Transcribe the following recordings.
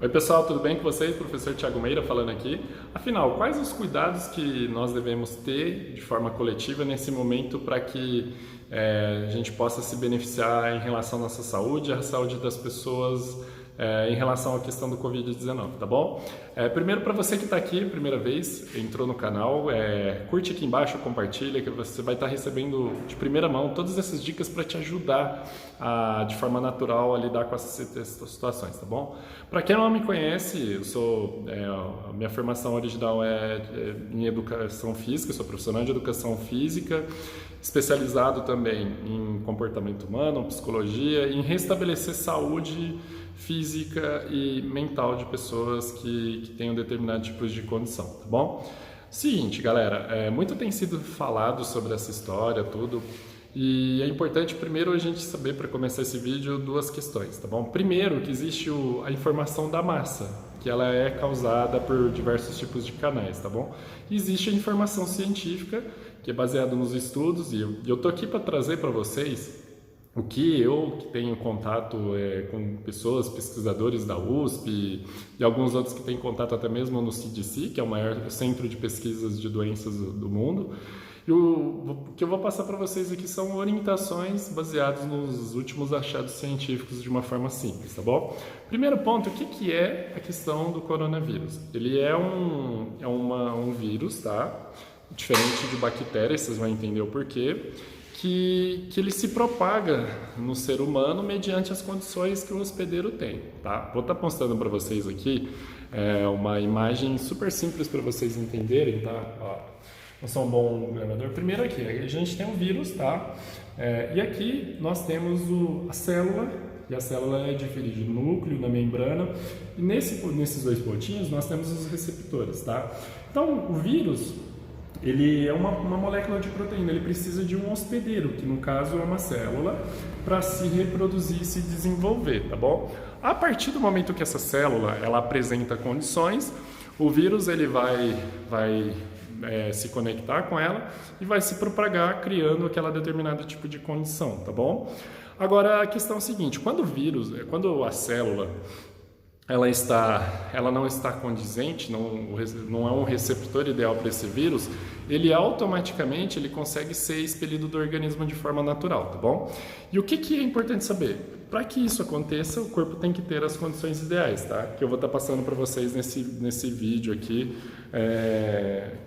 Oi pessoal, tudo bem com vocês? Professor Thiago Meira falando aqui. Afinal, quais os cuidados que nós devemos ter de forma coletiva nesse momento para que a gente possa se beneficiar em relação à nossa saúde e à saúde das pessoas em relação à questão do Covid-19, tá bom? Primeiro, para você que está aqui, primeira vez, entrou no canal, curte aqui embaixo, compartilha, que você vai estar recebendo de primeira mão todas essas dicas para te ajudar de forma natural a lidar com essas situações, tá bom? Para quem não me conhece, a minha formação original é em educação física, eu sou profissional de educação física, especializado também em comportamento humano, psicologia, em restabelecer saúde física e mental de pessoas que tenham determinados tipos de condição, tá bom? Seguinte, galera, muito tem sido falado sobre essa história, tudo, e é importante primeiro a gente saber, para começar esse vídeo, duas questões, tá bom? Primeiro, que existe a informação da massa, que ela é causada por diversos tipos de canais, tá bom? E existe a informação científica, que é baseada nos estudos, e eu tô aqui para trazer para vocês o que eu que tenho contato com pessoas, pesquisadores da USP e alguns outros que têm contato até mesmo no CDC, que é o maior centro de pesquisas de doenças do mundo. E o que eu vou passar para vocês aqui são orientações baseadas nos últimos achados científicos de uma forma simples, tá bom? Primeiro ponto, o que é a questão do coronavírus? Ele é um vírus, tá? Diferente de bactérias, vocês vão entender o porquê. Que ele se propaga no ser humano mediante as condições que o hospedeiro tem, tá? Vou estar postando para vocês aqui uma imagem super simples para vocês entenderem, tá? Ó, eu sou um bom gravador. Primeiro aqui, a gente tem um vírus, tá? E aqui nós temos a célula, e a célula é dividida no núcleo, na membrana, e nesses dois pontinhos nós temos os receptores, tá? Então, o vírus, ele é uma molécula de proteína, ele precisa de um hospedeiro, que no caso é uma célula, para se reproduzir e se desenvolver, tá bom? A partir do momento que essa célula ela apresenta condições, o vírus ele vai se conectar com ela e vai se propagar criando aquela determinada tipo de condição, tá bom? Agora a questão é a seguinte, quando a célula ela não está condizente, não é um receptor ideal para esse vírus, ele automaticamente consegue ser expelido do organismo de forma natural, tá bom? E o que é importante saber? Para que isso aconteça, o corpo tem que ter as condições ideais, tá? Que eu vou estar passando para vocês nesse vídeo aqui,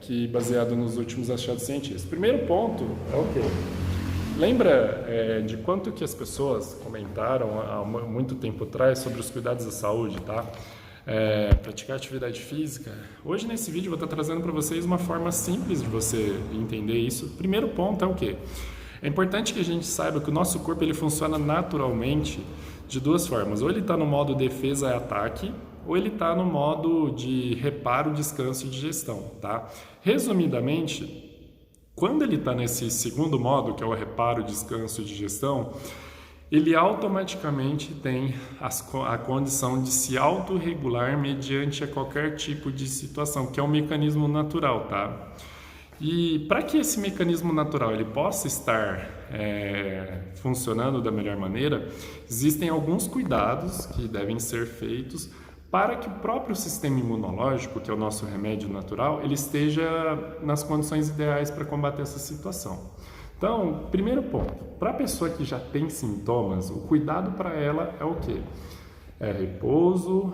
que baseado nos últimos achados científicos. Primeiro ponto é o quê? Lembra de quanto que as pessoas comentaram há muito tempo atrás sobre os cuidados da saúde, tá? Praticar atividade física. Hoje nesse vídeo eu vou estar trazendo para vocês uma forma simples de você entender isso. Primeiro ponto é o quê? É importante que a gente saiba que o nosso corpo ele funciona naturalmente de duas formas. Ou ele está no modo defesa e ataque, ou ele está no modo de reparo, descanso e digestão, tá? Resumidamente, quando ele está nesse segundo modo, que é o reparo, descanso e digestão, ele automaticamente tem a condição de se autorregular mediante a qualquer tipo de situação, que é um mecanismo natural, tá? E para que esse mecanismo natural ele possa estar funcionando da melhor maneira, existem alguns cuidados que devem ser feitos para que o próprio sistema imunológico, que é o nosso remédio natural, ele esteja nas condições ideais para combater essa situação. Então, primeiro ponto, para a pessoa que já tem sintomas, o cuidado para ela é o quê? É repouso,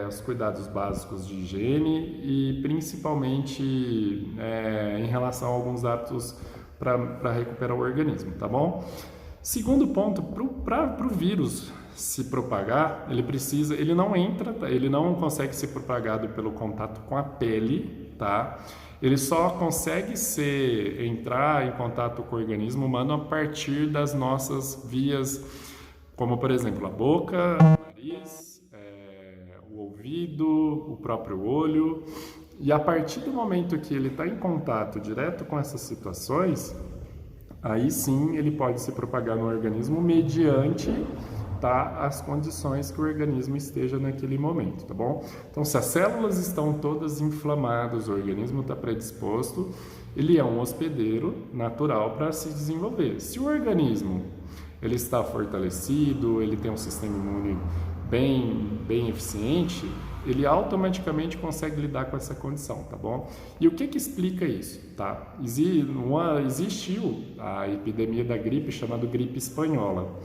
os cuidados básicos de higiene e principalmente em relação a alguns hábitos para recuperar o organismo, tá bom? Segundo ponto, para o vírus se propagar, ele não consegue ser propagado pelo contato com a pele, tá? Ele só consegue entrar em contato com o organismo humano a partir das nossas vias, como por exemplo a boca, o nariz, o ouvido, o próprio olho. E a partir do momento que ele está em contato direto com essas situações, aí sim ele pode se propagar no organismo mediante as condições que o organismo esteja naquele momento, tá bom? Então, se as células estão todas inflamadas, o organismo está predisposto, ele é um hospedeiro natural para se desenvolver. Se o organismo ele está fortalecido, ele tem um sistema imune bem eficiente, ele automaticamente consegue lidar com essa condição, tá bom? E o que explica isso, tá? Existiu a epidemia da gripe chamada gripe espanhola.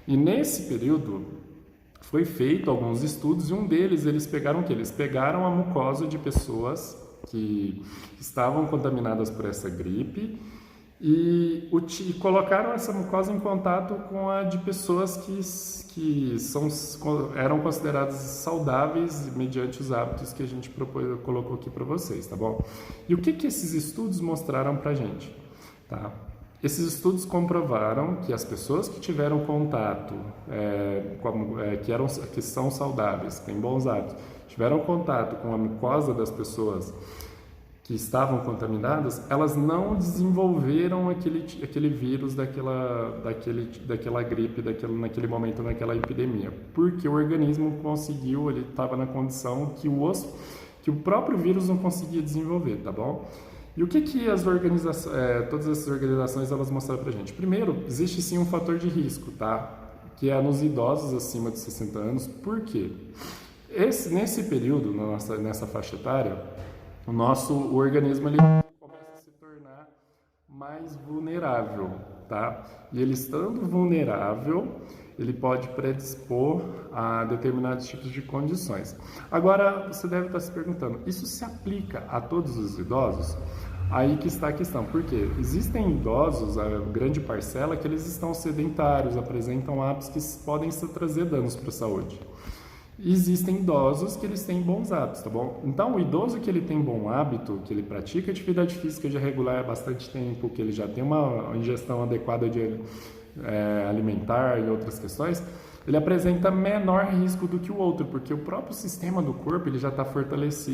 E nesse período foi feito alguns estudos e um deles eles pegaram o quê? Eles pegaram a mucosa de pessoas que estavam contaminadas por essa gripe e colocaram essa mucosa em contato com a de pessoas que eram consideradas saudáveis mediante os hábitos que a gente colocou aqui para vocês, tá bom? E o que esses estudos mostraram para a gente? Tá? Esses estudos comprovaram que as pessoas que tiveram contato, que são saudáveis, têm bons hábitos, tiveram contato com a mucosa das pessoas que estavam contaminadas, elas não desenvolveram aquele vírus daquela gripe, naquele momento, naquela epidemia, porque o organismo conseguiu, ele estava na condição que o próprio vírus não conseguia desenvolver, tá bom? E o que todas essas organizações elas mostraram pra gente? Primeiro, existe sim um fator de risco, tá? Que é nos idosos acima de 60 anos. Por quê? Nesse período, nessa faixa etária, o organismo ele começa a se tornar mais vulnerável, tá? E ele estando vulnerável, ele pode predispor a determinados tipos de condições. Agora, você deve estar se perguntando, isso se aplica a todos os idosos? Aí que está a questão, porque existem idosos, a grande parcela, que eles estão sedentários, apresentam hábitos que podem trazer danos para a saúde. Existem idosos que eles têm bons hábitos, tá bom? Então, o idoso que ele tem bom hábito, que ele pratica atividade física já regular há bastante tempo, que ele já tem uma ingestão adequada de alimentar e outras questões, ele apresenta menor risco do que o outro, porque o próprio sistema do corpo ele já está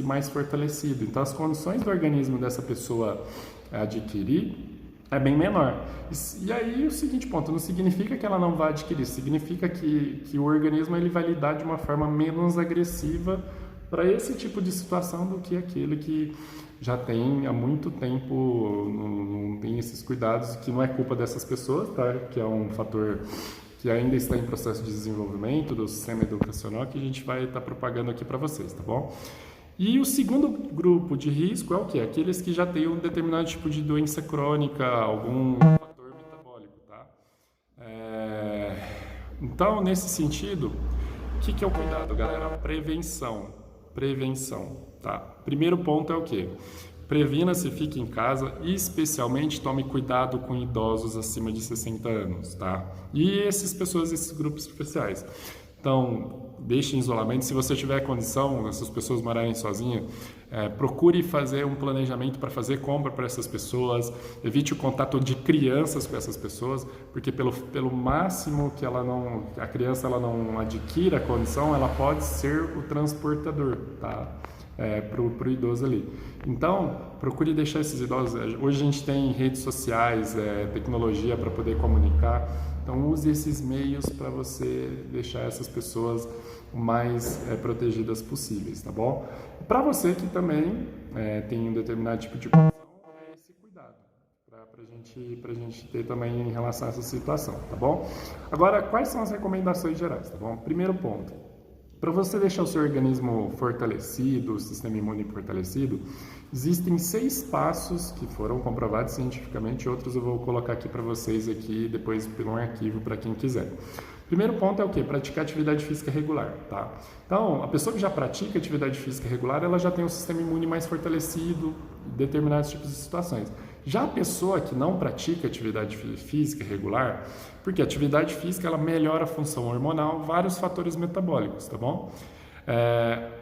mais fortalecido. Então, as condições do organismo dessa pessoa adquirir é bem menor. E aí o seguinte ponto, não significa que ela não vai adquirir, significa que o organismo ele vai lidar de uma forma menos agressiva para esse tipo de situação do que aquele que já tem há muito tempo, não tem esses cuidados, que não é culpa dessas pessoas, tá? Que é um fator que ainda está em processo de desenvolvimento do sistema educacional que a gente vai estar propagando aqui para vocês, tá bom? E o segundo grupo de risco é o quê? Aqueles que já têm um determinado tipo de doença crônica, algum fator metabólico, tá? Então, nesse sentido, o que é o cuidado, galera? Prevenção, tá? Primeiro ponto é o quê? Previna-se, fique em casa e especialmente tome cuidado com idosos acima de 60 anos, tá? E esses grupos especiais. Então, deixe em isolamento. Se você tiver condição, essas pessoas morarem sozinhas, procure fazer um planejamento para fazer compra para essas pessoas. Evite o contato de crianças com essas pessoas, porque pelo máximo que a criança ela não adquira a condição, ela pode ser o transportador, tá? Para o idoso ali. Então, procure deixar esses idosos. Hoje a gente tem redes sociais, tecnologia para poder comunicar. Então, use esses meios para você deixar essas pessoas o mais protegidas possíveis, tá bom? Para você que também tem um determinado tipo de condição, esse cuidado para a gente ter também em relação a essa situação, tá bom? Agora, quais são as recomendações gerais, tá bom? Primeiro ponto. Para você deixar o seu organismo fortalecido, o sistema imune fortalecido, existem 6 passos que foram comprovados cientificamente, outros eu vou colocar aqui para vocês aqui depois pelo arquivo para quem quiser. Primeiro ponto é o quê? Praticar atividade física regular, tá? Então, a pessoa que já pratica atividade física regular, ela já tem um sistema imune mais fortalecido em determinados tipos de situações. Já a pessoa que não pratica atividade física regular, porque a atividade física ela melhora a função hormonal, vários fatores metabólicos, tá bom?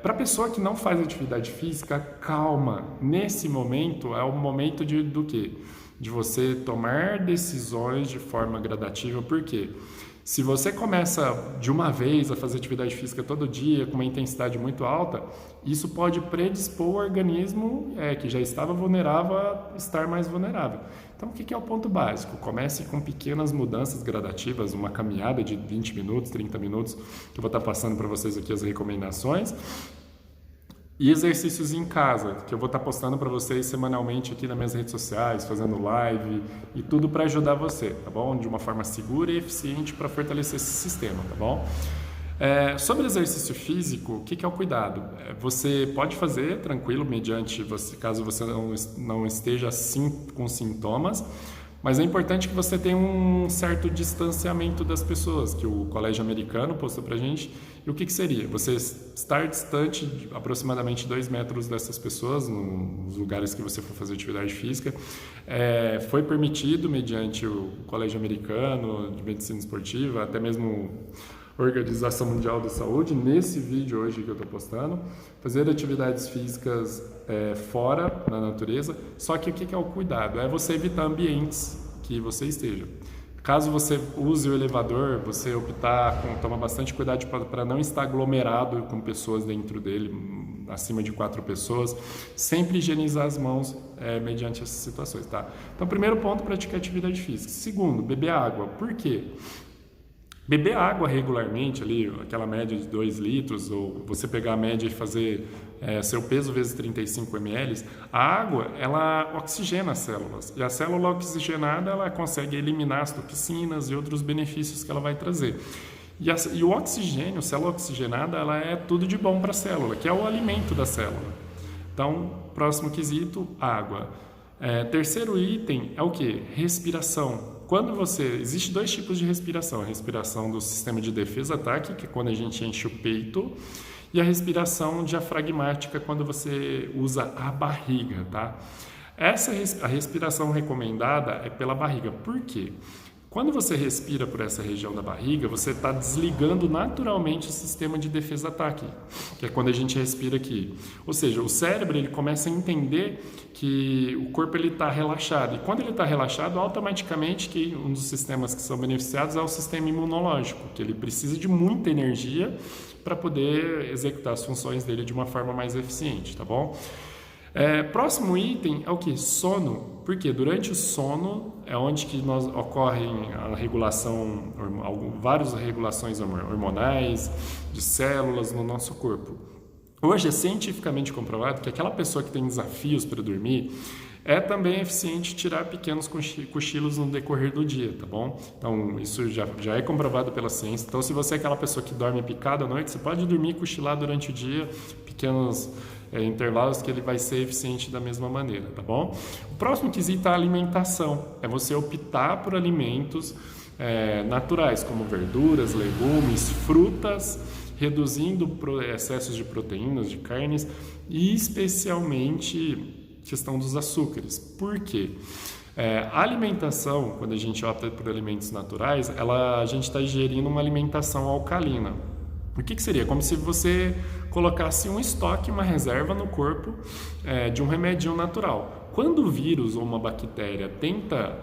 Para a pessoa que não faz atividade física, calma. Nesse momento é o momento do quê? De você tomar decisões de forma gradativa, por quê? Se você começa de uma vez a fazer atividade física todo dia, com uma intensidade muito alta, isso pode predispor o organismo que já estava vulnerável a estar mais vulnerável. Então, o que é o ponto básico? Comece com pequenas mudanças gradativas, uma caminhada de 20 minutos, 30 minutos, que eu vou estar passando para vocês aqui as recomendações. E exercícios em casa, que eu vou estar postando para vocês semanalmente aqui nas minhas redes sociais, fazendo live e tudo para ajudar você, tá bom? De uma forma segura e eficiente para fortalecer esse sistema, tá bom? Sobre exercício físico, o que é o cuidado? Você pode fazer tranquilo, mediante caso você não esteja com sintomas, mas é importante que você tenha um certo distanciamento das pessoas, que o colégio americano postou pra gente. E o que seria? Você estar distante de aproximadamente 2 metros dessas pessoas, nos lugares que você for fazer atividade física. Foi permitido, mediante o colégio americano de medicina esportiva, até mesmo Organização Mundial da Saúde, nesse vídeo hoje que eu estou postando, fazer atividades físicas fora, na natureza. Só que o que é o cuidado? É você evitar ambientes que você esteja. Caso você use o elevador, você tomar bastante cuidado para não estar aglomerado com pessoas dentro dele, acima de 4 pessoas. Sempre higienizar as mãos mediante essas situações, tá? Então, primeiro ponto, praticar atividade física. Segundo, beber água. Por quê? Beber água regularmente, ali, aquela média de 2 litros, ou você pegar a média e fazer seu peso vezes 35 ml, a água, ela oxigena as células. E a célula oxigenada, ela consegue eliminar as toxinas e outros benefícios que ela vai trazer. E o oxigênio, célula oxigenada, ela é tudo de bom para a célula, que é o alimento da célula. Então, próximo quesito, água. Terceiro item é o quê? Respiração. Existe 2 tipos de respiração: a respiração do sistema de defesa-ataque, que é quando a gente enche o peito, e a respiração diafragmática, quando você usa a barriga, tá? A respiração recomendada é pela barriga. Por quê? Quando você respira por essa região da barriga, você está desligando naturalmente o sistema de defesa-ataque, que é quando a gente respira aqui. Ou seja, o cérebro ele começa a entender que o corpo está relaxado. E quando ele está relaxado, automaticamente um dos sistemas que são beneficiados é o sistema imunológico, que ele precisa de muita energia para poder executar as funções dele de uma forma mais eficiente, tá bom? Próximo item é o que? Sono. Porque durante o sono é onde que ocorrem a regulação, várias regulações hormonais, de células no nosso corpo. Hoje é cientificamente comprovado que aquela pessoa que tem desafios para dormir é também eficiente tirar pequenos cochilos no decorrer do dia, tá bom? Então, isso já é comprovado pela ciência. Então, se você é aquela pessoa que dorme picado à noite, você pode dormir e cochilar durante o dia, pequenos intervalos, que ele vai ser eficiente da mesma maneira, tá bom? O próximo quesito é a alimentação. É você optar por alimentos naturais, como verduras, legumes, frutas, reduzindo excessos de proteínas, de carnes, e especialmente questão dos açúcares. Por quê? A alimentação, quando a gente opta por alimentos naturais, a gente está ingerindo uma alimentação alcalina. O que seria? Como se você colocasse um estoque, uma reserva no corpo de um remedinho natural. Quando o vírus ou uma bactéria tenta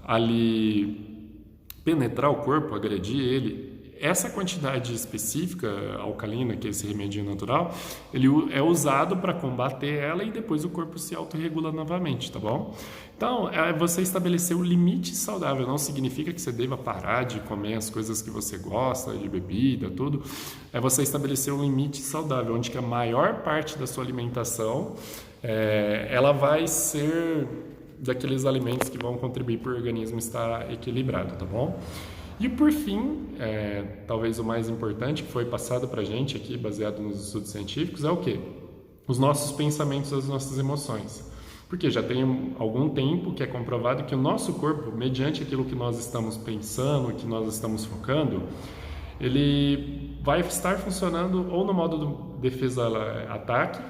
ali penetrar o corpo, agredir ele, essa quantidade específica alcalina, que é esse remedinho natural, ele é usado para combater ela e depois o corpo se autorregula novamente, tá bom? Então, você estabelecer o limite saudável. Não significa que você deva parar de comer as coisas que você gosta, de bebida, tudo. É você estabelecer um limite saudável, onde que a maior parte da sua alimentação ela vai ser daqueles alimentos que vão contribuir para o organismo estar equilibrado, tá bom? E por fim, talvez o mais importante que foi passado para a gente aqui, baseado nos estudos científicos, é o quê? Os nossos pensamentos, as nossas emoções. Porque já tem algum tempo que é comprovado que o nosso corpo, mediante aquilo que nós estamos pensando, que nós estamos focando, ele vai estar funcionando ou no modo de defesa-ataque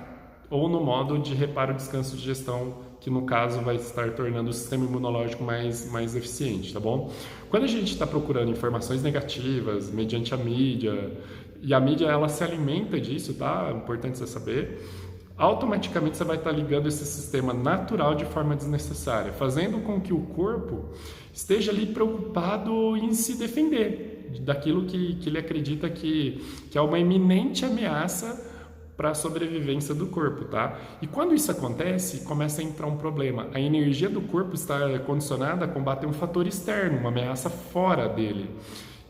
ou no modo de reparo, descanso e digestão, que no caso vai estar tornando o sistema imunológico mais eficiente, tá bom? Quando a gente está procurando informações negativas mediante a mídia, e a mídia ela se alimenta disso, tá? É importante você saber. Automaticamente você vai estar ligando esse sistema natural de forma desnecessária, fazendo com que o corpo esteja ali preocupado em se defender daquilo que ele acredita que é uma iminente ameaça para a sobrevivência do corpo, tá? E quando isso acontece, começa a entrar um problema. A energia do corpo está condicionada a combater um fator externo, uma ameaça fora dele,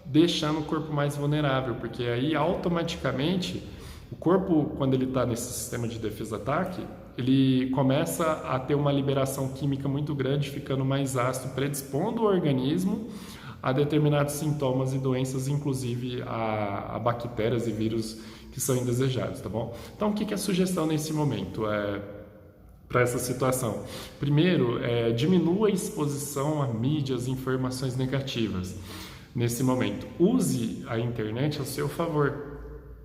deixando o corpo mais vulnerável, porque aí automaticamente o corpo, quando ele está nesse sistema de defesa-ataque, ele começa a ter uma liberação química muito grande, ficando mais ácido, predispondo o organismo a determinados sintomas e doenças, inclusive a bactérias e vírus que são indesejados, tá bom? Então, o que é a sugestão nesse momento? Para essa situação. Primeiro, diminua a exposição a mídias e informações negativas. Nesse momento, use a internet a seu favor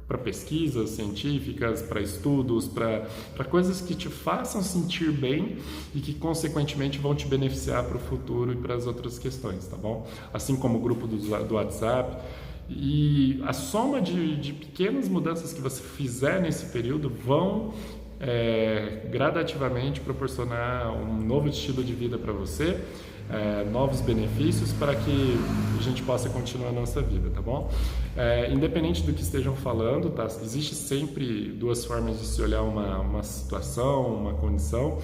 para pesquisas científicas, para estudos, para coisas que te façam sentir bem e que, consequentemente, vão te beneficiar para o futuro e para as outras questões, tá bom? Assim como o grupo do WhatsApp. E a soma de pequenas mudanças que você fizer nesse período vão gradativamente proporcionar um novo estilo de vida para você, novos benefícios para que a gente possa continuar a nossa vida, tá bom? Independente do que estejam falando, tá? Existe sempre duas formas de se olhar uma situação, uma condição.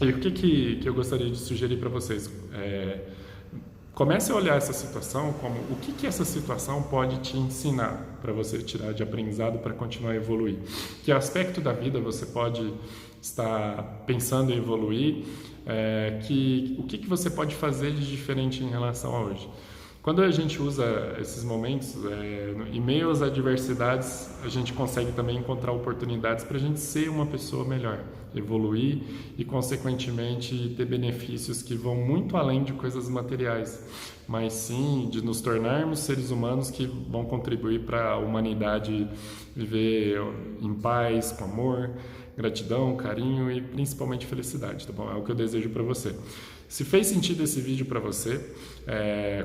E o que eu gostaria de sugerir para vocês? Comece a olhar essa situação como o que essa situação pode te ensinar para você tirar de aprendizado para continuar a evoluir. Que aspecto da vida você pode estar pensando em evoluir, o que você pode fazer de diferente em relação a hoje. Quando a gente usa esses momentos, em meio às adversidades, a gente consegue também encontrar oportunidades para a gente ser uma pessoa melhor, evoluir e, consequentemente, ter benefícios que vão muito além de coisas materiais, mas sim de nos tornarmos seres humanos que vão contribuir para a humanidade viver em paz, com amor, gratidão, carinho e principalmente felicidade, tá bom? É o que eu desejo para você. Se fez sentido esse vídeo para você,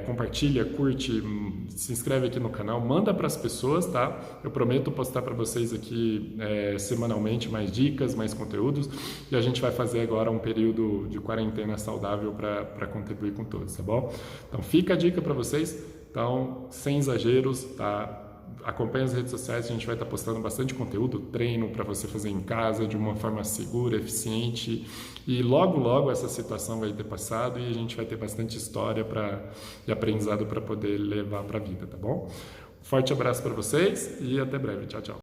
compartilha, curte, se inscreve aqui no canal, manda para as pessoas, tá? Eu prometo postar para vocês aqui semanalmente mais dicas, mais conteúdos, e a gente vai fazer agora um período de quarentena saudável para contribuir com todos, tá bom? Então fica a dica para vocês, então sem exageros, tá? Acompanhe as redes sociais, a gente vai estar postando bastante conteúdo, treino para você fazer em casa de uma forma segura, eficiente, e logo essa situação vai ter passado e a gente vai ter bastante história e aprendizado para poder levar para a vida, tá bom? Forte abraço para vocês e até breve, tchau, tchau.